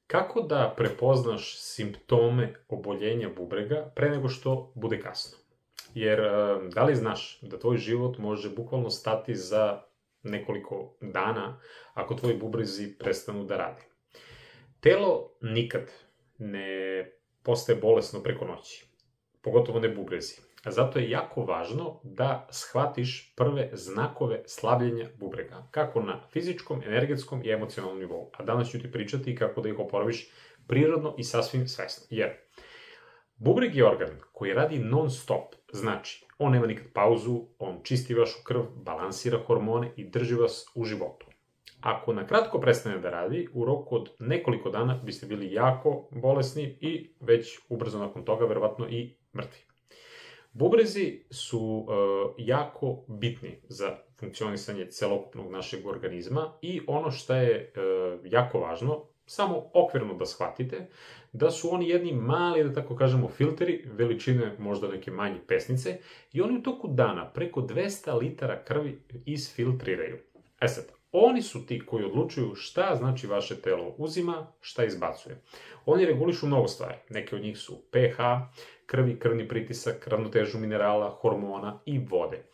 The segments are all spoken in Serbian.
Kako da prepoznaš simptome oboljenja bubrega pre nego što bude kasno? Jer da li znaš da tvoj život može bukvalno stati za nekoliko dana ako tvoji bubrezi prestanu da rade? Telo nikad ne postaje bolesno preko noći, pogotovo ne bubrezi. Zato je jako važno da shvatiš prve znakove slabljenja bubrega, kako na fizičkom, energetskom i emocionalnom nivou. A danas ću ti pričati kako da ih oporaviš prirodno i sasvim svesno. Jer bubreg je organ koji radi non stop, znači on nema nikad pauzu, on čisti vašu krv, balansira hormone i drži vas u životu. Ako na kratko prestane da radi, u roku od nekoliko dana biste bili jako bolesni i već ubrzo nakon toga verovatno i mrtvi. Bubrezi su jako bitni za funkcionisanje celokupnog našeg organizma i ono što je jako važno, samo okvirno da shvatite, da su oni jedni mali, da tako kažemo, filteri, veličine možda neke manje pesnice, i oni u toku dana preko 200 litara krvi isfiltriraju. Sad, oni su ti koji odlučuju šta znači vaše telo uzima, šta izbacuje. Oni regulišu mnogo stvari. Neke od njih su pH, krvi, krvni pritisak, ravnotežu minerala, hormona i vode.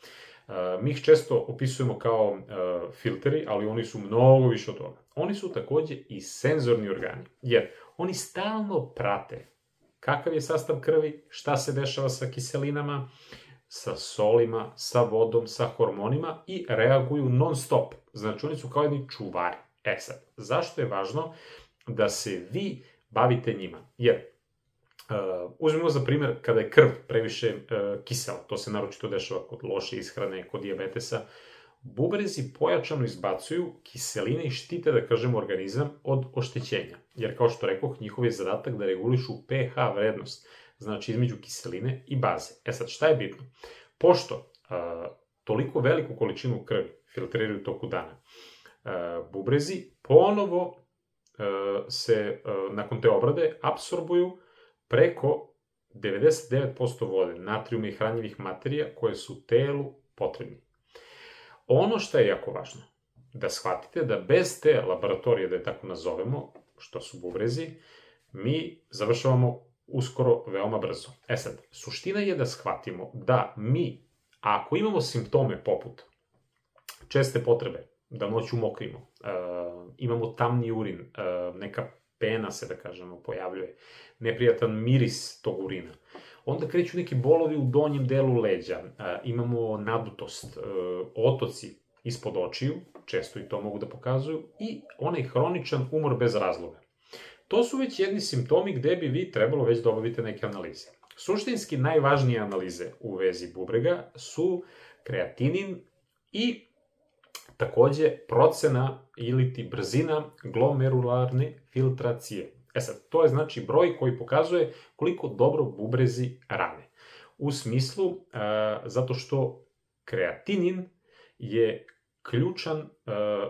Mi ih često opisujemo kao filteri, ali oni su mnogo više od toga. Oni su takođe i senzorni organi, jer oni stalno prate kakav je sastav krvi, šta se dešava sa kiselinama, sa solima, sa vodom, sa hormonima i reaguju non stop. Znači, oni su kao jedni čuvari. Sad, zašto je važno da se vi bavite njima? Jer, uzmimo za primer kada je krv previše kisela, to se naročito dešava kod loše ishrane, kod dijabetesa, bubrezi pojačano izbacuju kiseline i štite, da kažemo, organizam od oštećenja. Jer, kao što rekoh, njihov je zadatak da regulišu pH vrednost, znači između kiseline i baze. Sad, šta je bitno? Pošto toliko veliku količinu krvi filtriraju toku dana, bubrezi ponovo se, nakon te obrade, apsorbuju preko 99% vode, natrijuma i hranjivih materija koje su telu potrebni. Ono što je jako važno, da shvatite da bez te laboratorije, da je tako nazovemo, što su bubrezi, mi završavamo uskoro veoma brzo. Sad, suština je da shvatimo da mi, ako imamo simptome poput česte potrebe, da noću mokrimo, imamo tamni urin, neka pena se, da kažemo, pojavljuje, neprijatan miris tog urina, onda kreću neki bolovi u donjem delu leđa, imamo nadutost, otoci ispod očiju, često i to mogu da pokazuju, i onaj hroničan umor bez razloga. To su već jedni simptomi gde bi vi trebalo već da obavite neke analize. Suštinski najvažnije analize u vezi bubrega su kreatinin i takođe procena ili ti brzina glomerularne filtracije. Sad, to je znači broj koji pokazuje koliko dobro bubrezi rade. U smislu, zato što kreatinin je ključan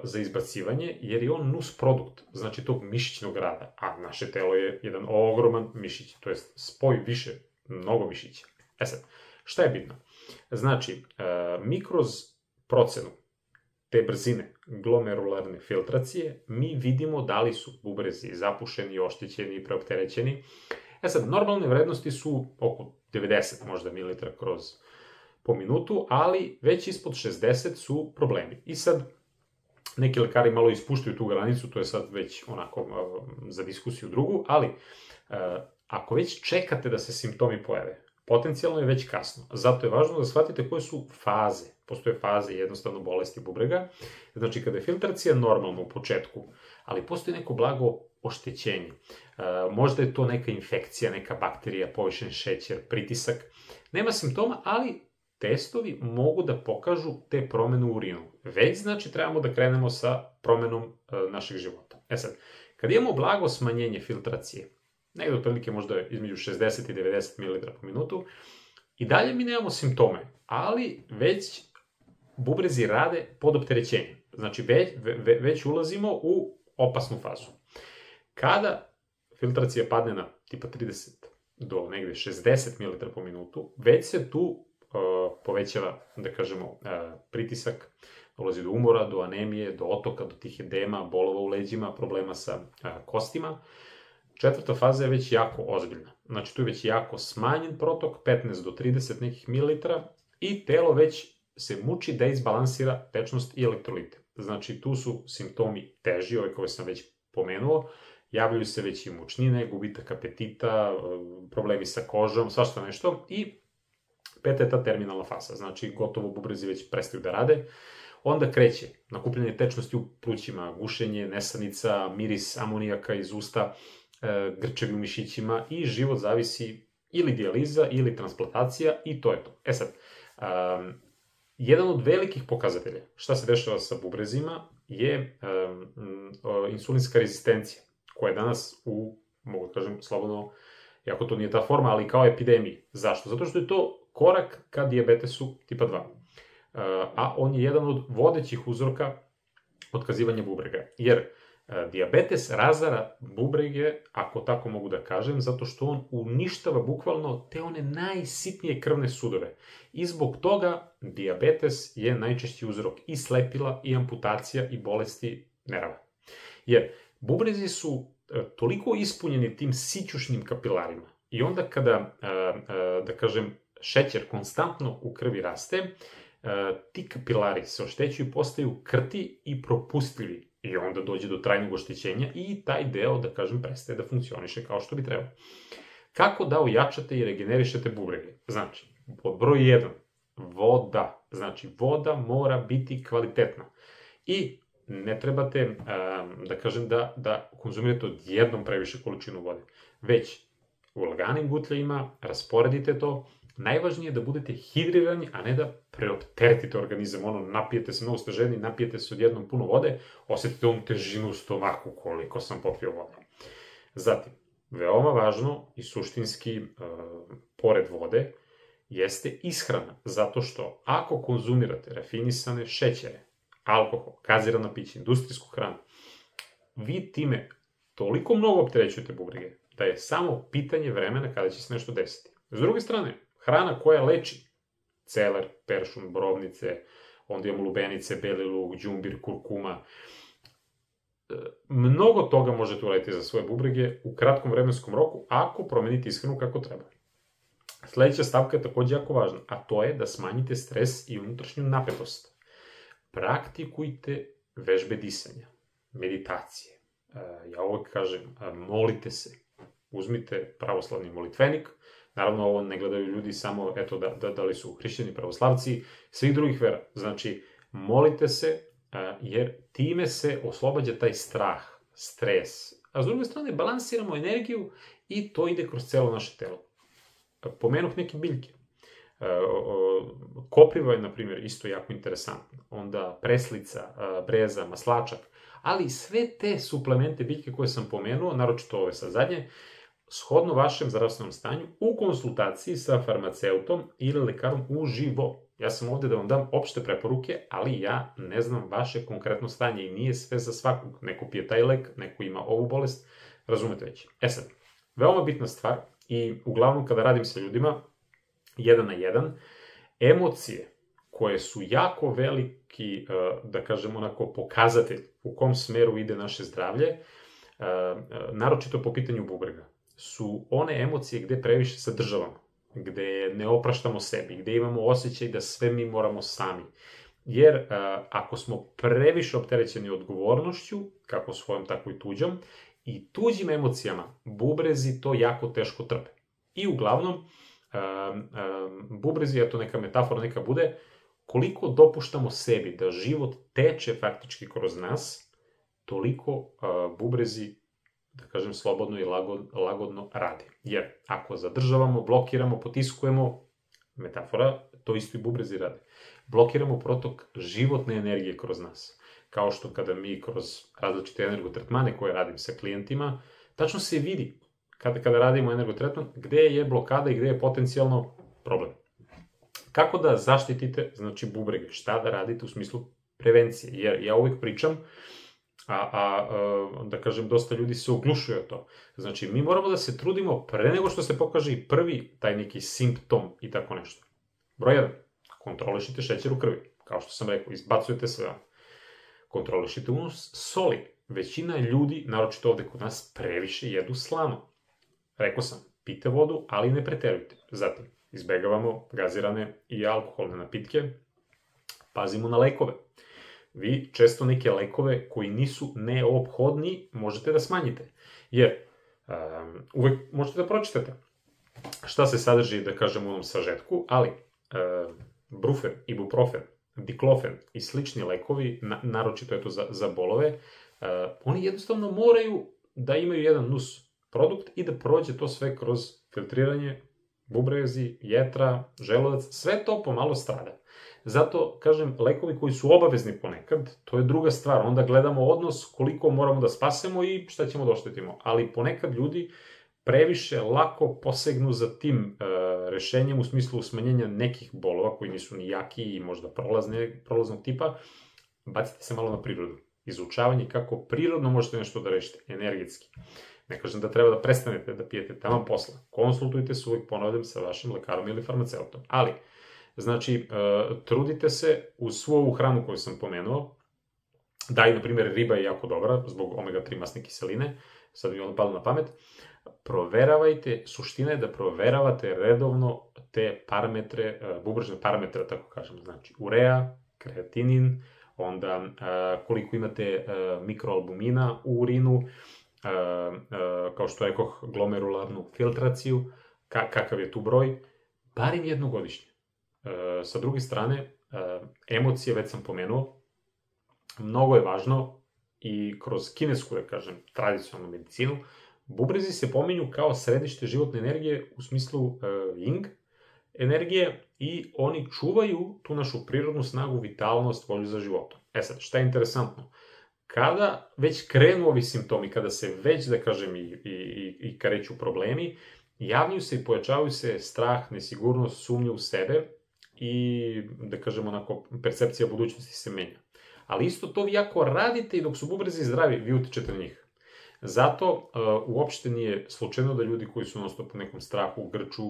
za izbacivanje, jer je on nusprodukt, znači tog mišićnog rada, a naše telo je jedan ogroman mišić, to je spoj više, mnogo mišića. Sad, šta je bitno? Znači, mi kroz procenu te brzine glomerularne filtracije, mi vidimo da li su bubrezi zapušeni, oštećeni i preopterećeni. Sad, normalne vrednosti su oko 90 možda mililitra po minutu, ali već ispod 60 su problemi. I sad, neki lekari malo ispuštaju tu granicu, to je sad već onako za diskusiju drugu, ali ako već čekate da se simptomi pojave, potencijalno je već kasno. Zato je važno da shvatite koje su faze. Postoje faze jednostavno bolesti bubrega. Znači, kada je filtracija normalna u početku, ali postoji neko blago oštećenje. Možda je to neka infekcija, neka bakterija, povišen šećer, pritisak. Nema simptoma, ali testovi mogu da pokažu te promene u urinu. Već, znači, trebamo da krenemo sa promenom našeg života. Sad, kad imamo blago smanjenje filtracije, negde otprilike možda između 60 i 90 ml po minutu, i dalje mi nemamo simptome, ali već bubrezi rade pod opterećenjem. Znači, već ulazimo u opasnu fazu. Kada filtracija padne na tipa 30 do negde 60 ml po minutu, već se tu povećava, da kažemo, pritisak, dolazi do umora, do anemije, do otoka, do tih edema, bolova u leđima, problema sa kostima. 4. faza je već jako ozbiljna. Znači, tu je već jako smanjen protok, 15 do 30 nekih mililitara, i telo već se muči da izbalansira tečnost i elektrolite. Znači, tu su simptomi teži, ove koje sam već pomenuo, javljaju se već i mučnine, gubitak apetita, problemi sa kožom, svašta nešto, i 5. je ta terminalna faza, znači gotovo bubrezi već prestaju da rade. Onda kreće nakupljanje tečnosti u plućima, gušenje, nesanica, miris amonijaka iz usta, grčevi u mišićima, i život zavisi ili dijaliza ili transplantacija, i to je to. E sad, jedan od velikih pokazatelja šta se dešava sa bubrezima je insulinska rezistencija, koja je danas mogu da kažem slobodno, iako to nije ta forma, ali kao epidemiji. Zašto? Zato što je to korak ka dijabetesu tipa 2. A on je jedan od vodećih uzroka otkazivanja bubrega. Jer dijabetes razara bubrege, ako tako mogu da kažem, zato što on uništava bukvalno te one najsitnije krvne sudove. I zbog toga dijabetes je najčešći uzrok i slepila, i amputacija, i bolesti nerava. Jer bubrezi su toliko ispunjeni tim sićušnim kapilarima, i onda kada, da kažem, šećer konstantno u krvi raste, ti kapilari se oštećuju i postaju krti i propustljivi, i onda dođe do trajnog oštećenja i taj deo, da kažem, prestaje da funkcioniše kao što bi trebalo. Kako da ojačate i regenerišete bubrege? Znači, pod broj 1, voda. Znači, voda mora biti kvalitetna. I ne trebate, da kažem, da konzumirate odjednom previše količinu vode. Već u laganim gutljajima rasporedite to. Najvažnije je da budete hidrirani, a ne da preopteretite organizam. Napijete se mnogo steženi, napijete se odjednom puno vode, osetite onu težinu u stomaku koliko sam popio vode. Zatim, veoma važno i suštinski, pored vode, jeste ishrana. Zato što ako konzumirate rafinisane šećere, alkohol, gazirana pića, industrijsku hranu, vi time toliko mnogo opterećujete bubrege, da je samo pitanje vremena kada će se nešto desiti. S druge strane, hrana koja leči, celer, peršun, borovnice, onda imamo lubenice, beli luk, đumbir, kurkuma, mnogo toga možete uraditi za svoje bubrege u kratkom vremenskom roku, ako promenite ishranu kako treba. Sledeća stavka je takođe jako važna, a to je da smanjite stres i unutrašnju napetost. Praktikujte vežbe disanja, meditacije. Ja uvek kažem, molite se. Uzmite pravoslavni molitvenik. Naravno, ovo ne gledaju ljudi samo, eto, da li su hrišćani, pravoslavci, svih drugih vera. Znači, molite se, jer time se oslobađa taj strah, stres. A s druge strane, balansiramo energiju i to ide kroz celo naše telo. Pomenuh neke biljke. Kopriva je, na primjer, isto jako interesantno. Onda preslica, breza, maslačak. Ali sve te suplemente biljke koje sam pomenuo, naročito ove sa zadnje, shodno vašem zdravstvenom stanju, u konsultaciji sa farmaceutom ili lekarom uživo. Ja sam ovde da vam dam opšte preporuke, ali ja ne znam vaše konkretno stanje i nije sve za svakog. Neko pije taj lek, neko ima ovu bolest, razumete već. E sad, veoma bitna stvar, i uglavnom kada radim sa ljudima, 1 na 1, emocije koje su jako veliki, da kažem onako, pokazatelj u kom smeru ide naše zdravlje, naročito po pitanju bubrega, su one emocije gde previše sadržavamo, gde ne opraštamo sebi, gde imamo osjećaj da sve mi moramo sami. Jer ako smo previše opterećeni odgovornošću, kako svojom, tako i tuđom, i tuđim emocijama, bubrezi to jako teško trpe. I uglavnom, bubrezi, eto neka metafora neka bude, koliko dopuštamo sebi da život teče faktički kroz nas, toliko bubrezi, da kažem slobodno i lagodno rade. Jer ako zadržavamo, blokiramo, potiskujemo, metafora, to isto i bubrezi rade. Blokiramo protok životne energije kroz nas. Kao što kada mi kroz različite energotretmane koje radim sa klijentima, tačno se vidi kada radimo energotretman gde je blokada i gde je potencijalno problem. Kako da zaštitite, znači, bubrege? Šta da radite u smislu prevencije? Jer ja uvek pričam, da kažem, dosta ljudi se oglušuje o to. Znači, mi moramo da se trudimo pre nego što se pokaže i prvi taj neki simptom i tako nešto. Broj 1. Kontrolišite šećer u krvi. kao što sam rekao, izbacujete sve van. Kontrolišite unos soli. Većina ljudi, naročito ovde kod nas, previše jedu slano. Rekao sam, pijte vodu, ali ne preterujte. Zatim, izbegavamo gazirane i alkoholne napitke, pazimo na lekove. Vi često neke lekove koji nisu neophodni možete da smanjite. Jer uvek možete da pročitate šta se sadrži, da kažem, u onom sažetku, ali brufen, ibuprofen, diklofen i slični lekovi, naročito je to za bolove, oni jednostavno moraju da imaju jedan nus produkt i da prođe to sve kroz filtriranje, bubrezi, jetra, želudac, sve to pomalo strada. Zato, kažem, lekovi koji su obavezni ponekad, to je druga stvar. Onda gledamo odnos koliko moramo da spasemo i šta ćemo da oštetimo. Ali ponekad ljudi previše lako posegnu za tim rešenjem u smislu smanjenja nekih bolova koji nisu ni jaki i možda prolaznog tipa. Bacite se malo na prirodu. Izučavanje kako prirodno možete nešto da rešite, energetski. Ne kažem da treba da prestanete da pijete taman posla. Konsultujte se, uvijek ponavljam, sa vašim lekarom ili farmaceutom. Ali, znači, trudite se uz svu ovu hranu koju sam pomenuo, da i, na primjer, riba je jako dobra zbog omega-3 masne kiseline, sad mi je ono palo na pamet, proveravajte, suština je da proveravate redovno te parametre, bubrežne parametre, tako kažem, znači urea, kreatinin, onda koliko imate mikroalbumina u urinu, kao što rekoh, glomerularnu filtraciju, kakav je tu broj, barem jednogodišnje. Sa druge strane, emocije, već sam pomenuo, mnogo je važno i kroz kinesku, da kažem, tradicionalnu medicinu, bubrezi se pominju kao središte životne energije u smislu Ying energije i oni čuvaju tu našu prirodnu snagu, vitalnost, volju za životom. E sad, šta je interesantno? Kada već krenu ovi simptomi, kada se već, da kažem, i kreću problemi, javljaju se i pojačavaju se strah, nesigurnost, sumnja u sebe i, da kažem, onako, percepcija budućnosti se menja. Ali isto to vi ako radite i dok su bubrezi zdravi, vi utičete na njih. Zato uopšte nije slučajno da ljudi koji su non-stop u nekom strahu, grču,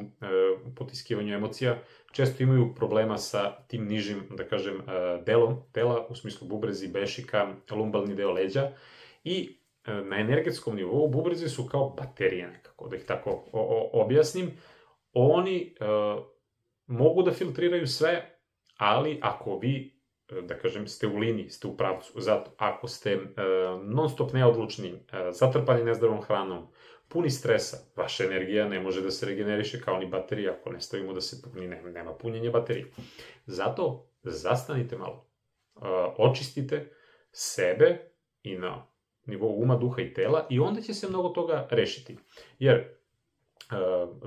potiskivanju emocija, često imaju problema sa tim nižim, da kažem, delom tela, u smislu bubrezi, bešika, lumbalni deo leđa. I na energetskom nivou bubrezi su kao baterije nekako, da ih tako objasnim. Oni mogu da filtriraju sve, ali ako vi, da kažem, ste u liniji, ste u pravcu. Zato, ako ste non-stop neodlučni, zatrpani nezdravom hranom, puni stresa, vaša energija ne može da se regeneriše kao ni baterija, ako ne stavimo da se puni, nema punjenja baterije. Zato, zastanite malo, očistite sebe i na nivou uma, duha i tela i onda će se mnogo toga rešiti. Jer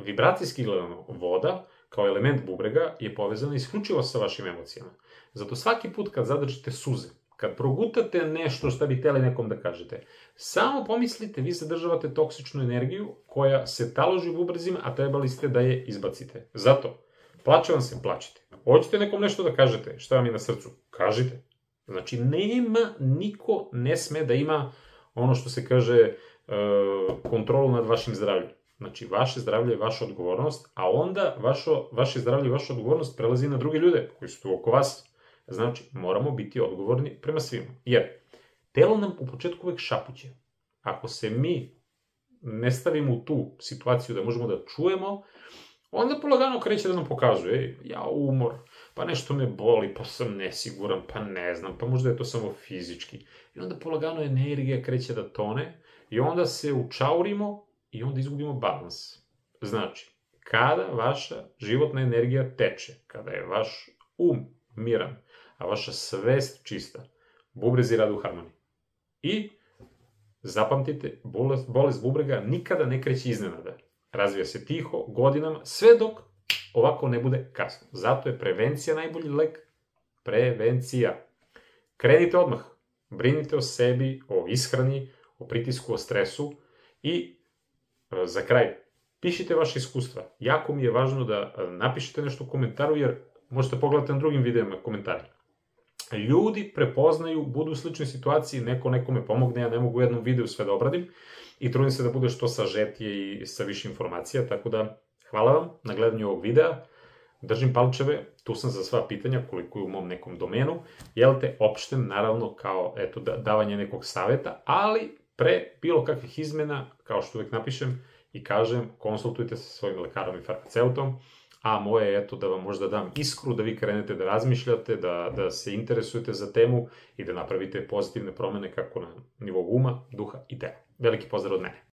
vibracijski gledano voda, kao element bubrega, je povezana isključivo sa vašim emocijama. Zato svaki put kad zadržite suze, kad progutate nešto što bi hteli nekom da kažete, samo pomislite, vi zadržavate toksičnu energiju koja se taloži u bubrezima, a trebali ste da je izbacite. Zato, plače vam se, plačite. Hoćete nekom nešto da kažete, šta vam je na srcu, kažite. Znači, niko ne sme da ima ono što se kaže kontrolu nad vašim zdravljem. Znači, vaše zdravlje je vaša odgovornost, a onda vaše zdravlje i vaša odgovornost prelazi na druge ljude koji su tu oko vas. Znači, moramo biti odgovorni prema svima. Jer, telo nam u početku uvek šapuće. Ako se mi ne stavimo u tu situaciju da možemo da čujemo, onda polagano kreće da nam pokazuje, ja umor, pa nešto me boli, pa sam nesiguran, pa ne znam, pa možda je to samo fizički. I onda polagano energija kreće da tone i onda se učaurimo i onda izgubimo balans. Znači, kada vaša životna energija teče, kada je vaš miran, a vaša svest čista, bubrezi rade u harmoniji. I zapamtite, bolest bubrega nikada ne kreće iznenada. Razvija se tiho, godinama, sve dok ovako ne bude kasno. Zato je prevencija najbolji lek. Prevencija. Krenite odmah. Brinite o sebi, o ishrani, o pritisku, o stresu i za kraj, pišite vaše iskustva. Jako mi je važno da napišete nešto u komentaru, jer možete pogledati na drugim videima komentari. Ljudi prepoznaju, budu u sličnoj situaciji, neko nekome pomogne, ja ne mogu u jednom videu sve da obradim i trudim se da bude što sažetije i sa više informacija, tako da hvala vam na gledanju ovog videa. držim palčeve, tu sam za sva pitanja koliko je u mom nekom domenu, jel te, opštem, naravno, kao, eto, davanje nekog saveta, ali pre bilo kakvih izmena, kao što uvek napišem i kažem, konsultujte se sa svojim lekarom i farmaceutom, a moje je, eto, da vam možda dam iskru, da vi krenete da razmišljate, da se interesujete za temu i da napravite pozitivne promene kako na nivou uma, duha i tela. Veliki pozdrav od mene.